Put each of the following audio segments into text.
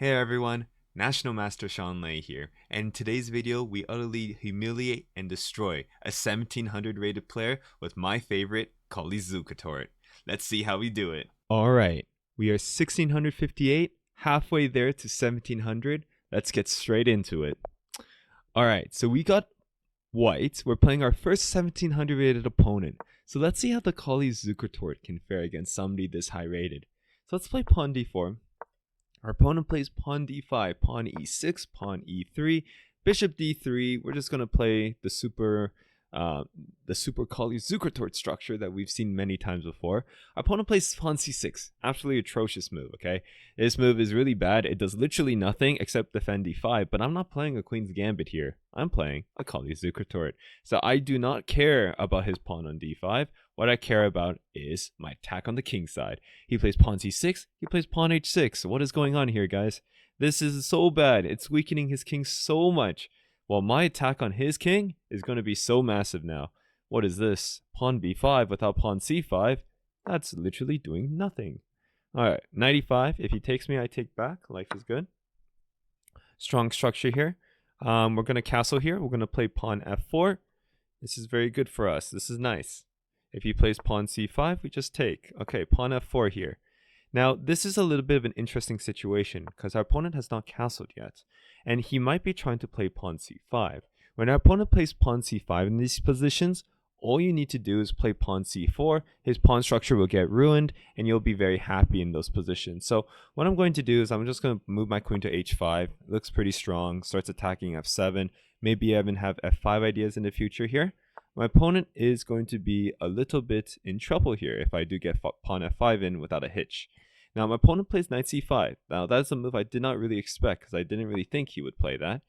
Hey everyone, National Master Sean Lei here, and in today's video we utterly humiliate and destroy a 1700 rated player with my favorite, Colle Zukertort. Let's see how we do it. Alright, we are 1658, halfway there to 1700. Let's get straight into it. Alright, so we got white. We're playing our first 1700 rated opponent. So let's see how the Colle Zukertort can fare against somebody this high rated. So let's play pawn d4. Our opponent plays pawn d5, pawn e6, pawn e3, bishop d3. We're just gonna play the super Colle Zukertort structure that we've seen many times before. Our opponent plays pawn c6. Absolutely atrocious move. Okay, this move is really bad. It does literally nothing except defend d5. But I'm not playing a queen's gambit here. I'm playing a Colle Zukertort. So I do not care about his pawn on d5. What I care about is my attack on the king side. He plays pawn c6, he plays pawn h6. What is going on here, guys? This is so bad. It's weakening his king so much. While my attack on his king is going to be so massive now. What is this? Pawn b5 without pawn c5? That's literally doing nothing. Alright, knight e5. If he takes me, I take back. Life is good. Strong structure here. We're going to castle here. We're going to play pawn f4. This is very good for us. This is nice. If he plays pawn c5, we just take. Okay, pawn f4 here. Now, this is a little bit of an interesting situation because our opponent has not castled yet. And he might be trying to play pawn c5. When our opponent plays pawn c5 in these positions, all you need to do is play pawn c4. His pawn structure will get ruined and you'll be very happy in those positions. So what I'm going to do is I'm just going to move my queen to h5. It looks pretty strong. Starts attacking f7. Maybe even have f5 ideas in the future here. My opponent is going to be a little bit in trouble here if I do get pawn f5 in without a hitch. Now my opponent plays knight c5. Now that's a move I did not really expect because I didn't really think he would play that.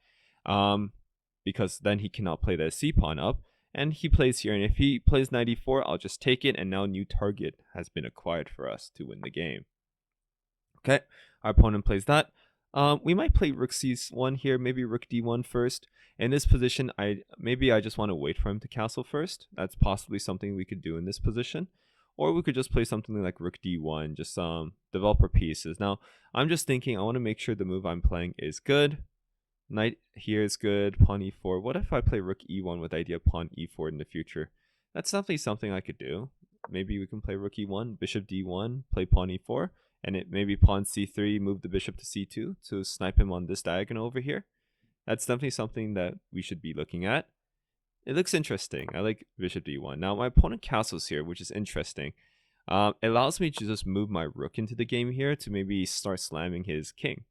Because then he cannot play the c pawn up. And he plays here, and if he plays knight e4, I'll just take it, and now a new target has been acquired for us to win the game. Okay, our opponent plays that. We might play rook c1 here, maybe rook d1 first. In this position, I just want to wait for him to castle first. That's possibly something we could do in this position. Or we could just play something like rook d1, just develop our pieces. Now, I'm just thinking I want to make sure the move I'm playing is good. Knight here is good, pawn e4. What if I play rook e1 with the idea of pawn e4 in the future? That's definitely something I could do. Maybe we can play rook e1, bishop d1, play pawn e4. And it maybe pawn c3, move the bishop to c2 to snipe him on this diagonal over here. That's definitely something that we should be looking at. It looks interesting. I like bishop d1. Now my opponent castles here, which is interesting. It allows me to just move my rook into the game here to maybe start slamming his king.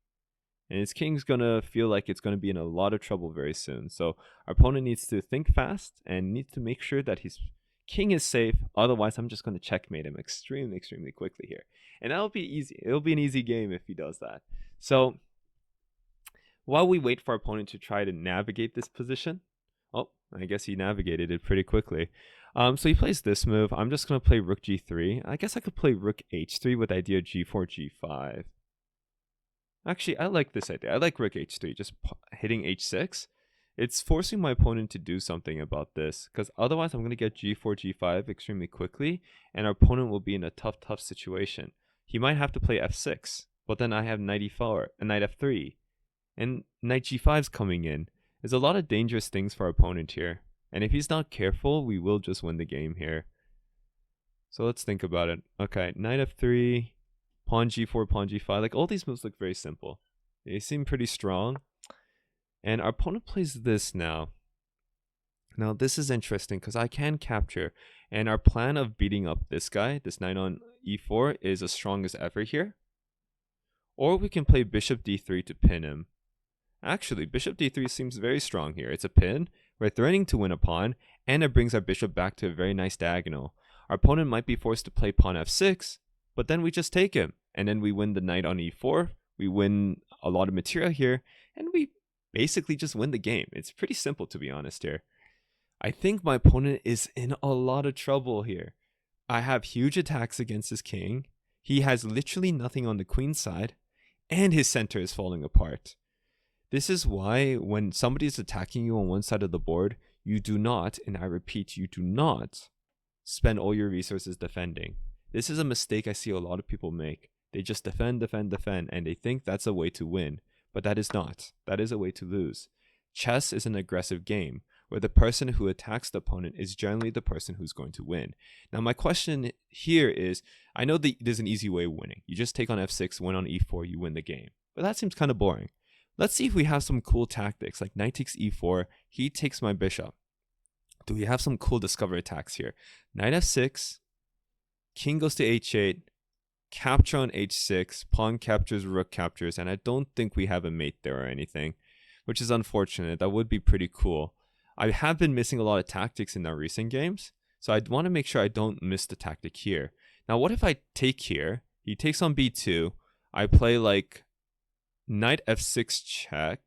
And his king's going to feel like it's going to be in a lot of trouble very soon. So our opponent needs to think fast and needs to make sure that his king is safe. Otherwise, I'm just going to checkmate him extremely, extremely quickly here. And that'll be easy. It'll be an easy game if he does that. So while we wait for our opponent to try to navigate this position, oh, I guess he navigated it pretty quickly. So he plays this move. I'm just going to play rook g3. I guess I could play rook h3 with idea g4, g5. Actually, I like this idea. I like rook h3, just hitting h6. It's forcing my opponent to do something about this, because otherwise I'm going to get g4, g5 extremely quickly, and our opponent will be in a tough situation. He might have to play f6, but then I have knight e4 and knight f3, and knight g5 is coming in. There's a lot of dangerous things for our opponent here, and if he's not careful, we will just win the game here. So let's think about it. Okay, knight f3, pawn g4, pawn g5. Like, all these moves look very simple. They seem pretty strong. And our opponent plays this now. Now, this is interesting because I can capture. And our plan of beating up this guy, this knight on e4, is as strong as ever here. Or we can play bishop d3 to pin him. Actually, bishop d3 seems very strong here. It's a pin. We're threatening to win a pawn. And it brings our bishop back to a very nice diagonal. Our opponent might be forced to play pawn f6. But then we just take him. And then we win the knight on e4. We win a lot of material here. And we basically just win the game. It's pretty simple, to be honest here. I think my opponent is in a lot of trouble here. I have huge attacks against his king. He has literally nothing on the queen side. And his center is falling apart. This is why when somebody is attacking you on one side of the board, you do not, and I repeat, you do not spend all your resources defending. This is a mistake I see a lot of people make. They just defend, defend, defend, and they think that's a way to win. But that is not. That is a way to lose. Chess is an aggressive game where the person who attacks the opponent is generally the person who's going to win. Now, my question here is, I know that there's an easy way of winning. You just take on f6, win on e4, you win the game. But that seems kind of boring. Let's see if we have some cool tactics, like knight takes e4, he takes my bishop. Do we have some cool discover attacks here? Knight f6, king goes to h8, capture on h6, pawn captures, rook captures, and I don't think we have a mate there or anything, which is unfortunate. That would be pretty cool. I have been missing a lot of tactics in our recent games, so I want to make sure I don't miss the tactic here. Now, what if I take here? He takes on b2. I play like knight f6 check.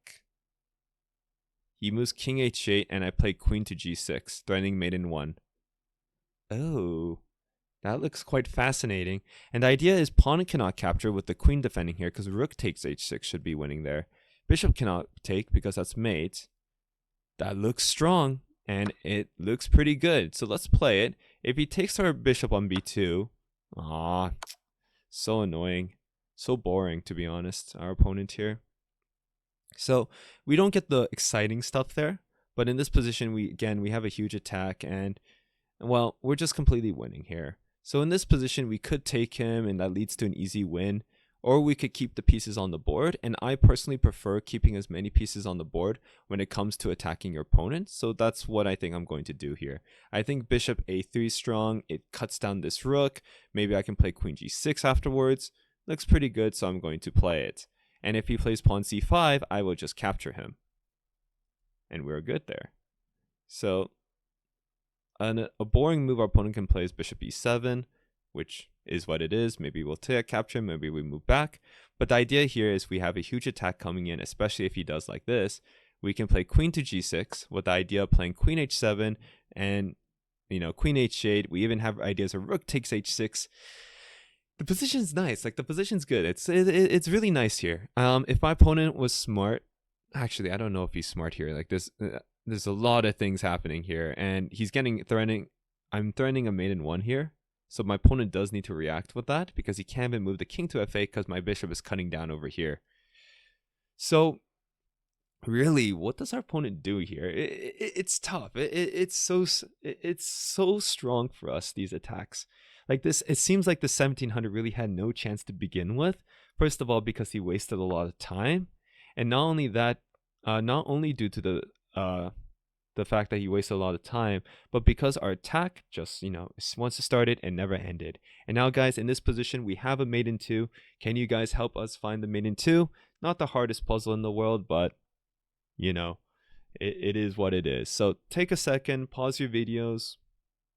He moves king h8, and I play queen to g6, threatening mate in 1. Oh, that looks quite fascinating. And the idea is pawn cannot capture with the queen defending here, because rook takes h6 should be winning there. Bishop cannot take because that's mate. That looks strong, and it looks pretty good. So let's play it. If he takes our bishop on b2, so annoying. So boring, to be honest, our opponent here. So we don't get the exciting stuff there, but in this position, we have a huge attack, and well, we're just completely winning here. So in this position, we could take him, and that leads to an easy win. Or we could keep the pieces on the board, and I personally prefer keeping as many pieces on the board when it comes to attacking your opponent, so that's what I think I'm going to do here. I think bishop a3 is strong, it cuts down this rook, maybe I can play queen g6 afterwards. Looks pretty good, so I'm going to play it. And if he plays pawn c5, I will just capture him. And we're good there. So a boring move our opponent can play is bishop e7, which is what it is. Maybe we'll capture him, maybe we move back. But the idea here is we have a huge attack coming in, especially if he does like this. We can play queen to g6 with the idea of playing queen h7 and, queen h8. We even have ideas of rook takes h6. The position's nice. Like, the position's good. It's really nice here. If my opponent was smart, actually, I don't know if he's smart here. Like, there's a lot of things happening here, and he's threatening. I'm threatening a mate in 1 here. So my opponent does need to react with that because he can't even move the king to f8 because my bishop is cutting down over here. So really, what does our opponent do here? It's tough. It's so strong for us, these attacks. Like this, it seems like the 1700 really had no chance to begin with. First of all, because he wasted a lot of time, and not only that, not only due to the fact that he wasted a lot of time, but because our attack just, once it started and never ended. And now, guys, in this position, we have a mate in 2. Can you guys help us find the mate in 2? Not the hardest puzzle in the world, but, it is what it is. So take a second, pause your videos,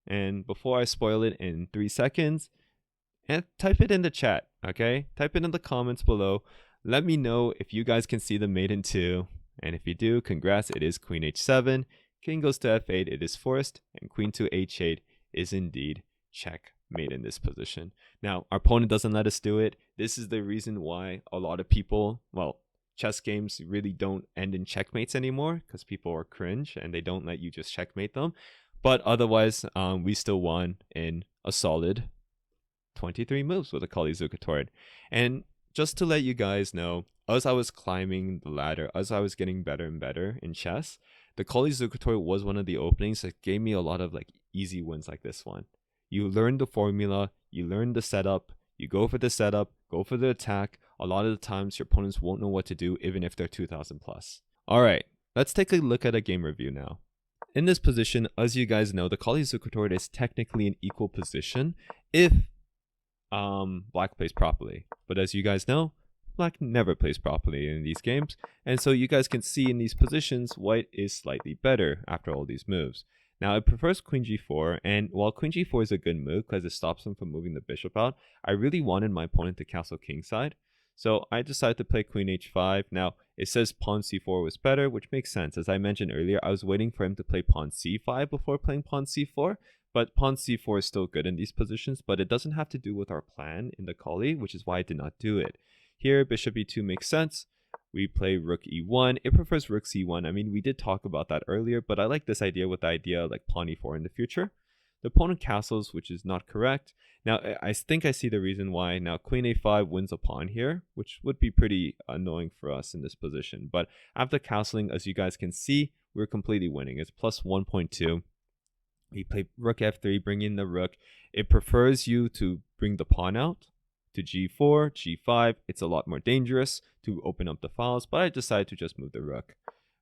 and before I spoil it in 3 seconds, and type it in the chat, okay? Type it in the comments below. Let me know if you guys can see the mate in 2. And if you do, congrats, it is queen h7. King goes to f8, it is forced, and queen to h8 is indeed checkmate in this position. Now, our opponent doesn't let us do it. This is the reason why a lot of people, chess games really don't end in checkmates anymore, because people are cringe and they don't let you just checkmate them. But otherwise, we still won in a solid 23 moves with a Colle Zukertort. And just to let you guys know, as I was climbing the ladder, as I was getting better and better in chess, the Colle Zukertort was one of the openings that gave me a lot of easy wins like this one. You learn the formula, you learn the setup, you go for the setup, go for the attack. A lot of the times your opponents won't know what to do even if they're 2000 plus. Alright, let's take a look at a game review now. In this position, as you guys know, the Colle Zukertort is technically an equal position if black plays properly. But as you guys know, black never plays properly in these games, and so you guys can see in these positions, white is slightly better after all these moves. Now, it prefers queen g4, and while queen g4 is a good move because it stops him from moving the bishop out, I really wanted my opponent to castle kingside, so I decided to play queen h5. Now, it says pawn c4 was better, which makes sense. As I mentioned earlier, I was waiting for him to play pawn c5 before playing pawn c4, but pawn c4 is still good in these positions, but it doesn't have to do with our plan in the Colle, which is why I did not do it. Here, bishop e2 makes sense. We play rook e1. It prefers rook c1. I mean, we did talk about that earlier, but I like this idea with the idea like pawn e4 in the future. The opponent castles, which is not correct. Now, I think I see the reason why. Now, queen a5 wins a pawn here, which would be pretty annoying for us in this position. But after castling, as you guys can see, we're completely winning. It's plus 1.2. We play rook f3, bring in the rook. It prefers you to bring the pawn out to g4, g5. It's a lot more dangerous to open up the files, but I decided to just move the rook.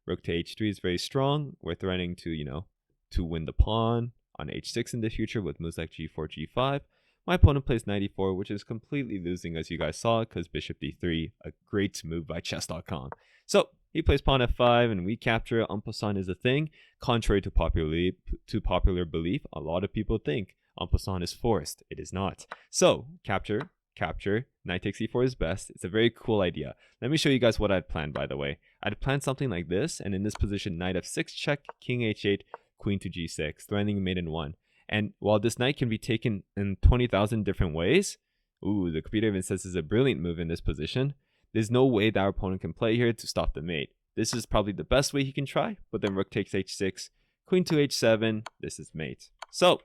Rook to h3 is very strong. We're threatening to, to win the pawn on h6 in the future with moves like g4, g5. My opponent plays knight e4, which is completely losing, as you guys saw, because bishop d3, a great move by chess.com. So he plays pawn f5, and we capture. En passant is a thing. Contrary to popular belief, a lot of people think en passant is forced. It is not. So capture, knight takes e4 is best. It's a very cool idea. Let me show you guys what I'd planned, by the way. I'd planned something like this, and in this position, knight f6 check, king h8, queen to g6, threatening mate in 1. And while this knight can be taken in 20,000 different ways, the computer even says this is a brilliant move in this position, there's no way that our opponent can play here to stop the mate. This is probably the best way he can try, but then rook takes h6, queen to h7, this is mate. So,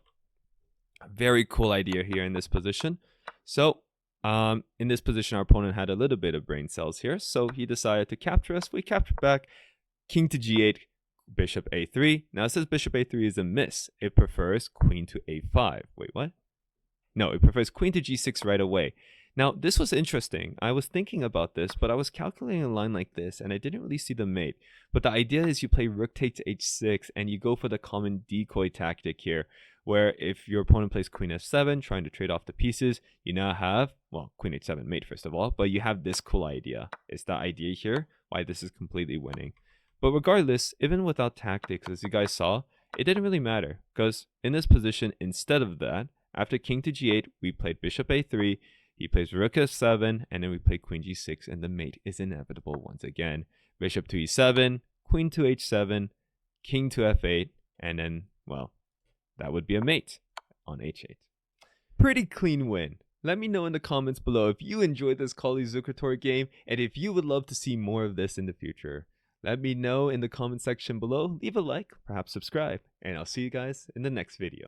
a very cool idea here in this position. So, in this position, our opponent had a little bit of brain cells here, so he decided to capture us. We captured back, king to g8, bishop a3. Now it says bishop a3 is a miss. It prefers queen to a5. Wait, what? No, it prefers queen to g6 right away. Now, this was interesting. I was thinking about this, but I was calculating a line like this, and I didn't really see the mate. But the idea is you play rook takes h6, and you go for the common decoy tactic here, where if your opponent plays queen f7, trying to trade off the pieces, you now have, well, queen h7 mate first of all, but you have this cool idea. It's the idea here, why this is completely winning. But regardless, even without tactics, as you guys saw, it didn't really matter, because in this position, instead of that, after king to g8, we played bishop a3, he plays rook f7, and then we play queen g6, and the mate is inevitable once again. Bishop to e7, queen to h7, king to f8, and then, well, that would be a mate on h8. Pretty clean win. Let me know in the comments below if you enjoyed this Colle Zukertort game, and if you would love to see more of this in the future. Let me know in the comment section below, leave a like, perhaps subscribe, and I'll see you guys in the next video.